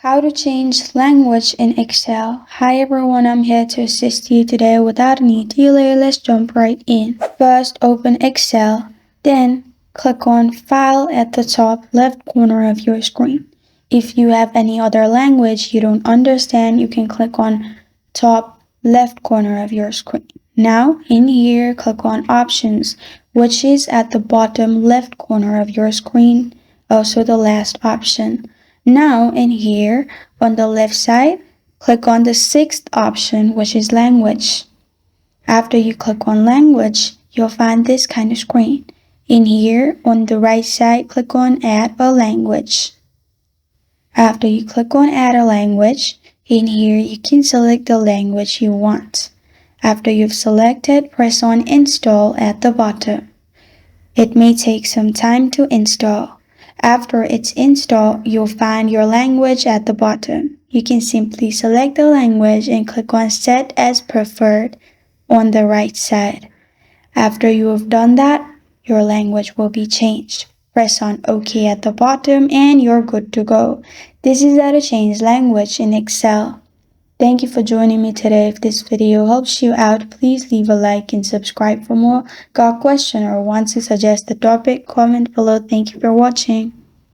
How to change language in Excel. Hi everyone, I'm here to assist you today. Without any delay, let's jump right in. First, open Excel, then click on File at the top left corner of your screen. If you have any other language you don't understand, you can click on top left corner of your screen. Now, in here, click on Options, which is at the bottom left corner of your screen, also the last option. Now, in here, on the left side, click on the sixth option, which is Language. After you click on Language, you'll find this kind of screen. In here, on the right side, click on Add a Language. After you click on Add a Language, in here, you can select the language you want. After you've selected, press on Install at the bottom. It may take some time to install. After it's installed, you'll find your language at the bottom. You can simply select the language and click on Set as Preferred on the right side. After you have done that, your language will be changed. Press on OK at the bottom and you're good to go. This is how to change language in Excel. Thank you for joining me today. If this video helps you out, please leave a like and subscribe for more. Got a question or want to suggest a topic? Comment below. Thank you for watching.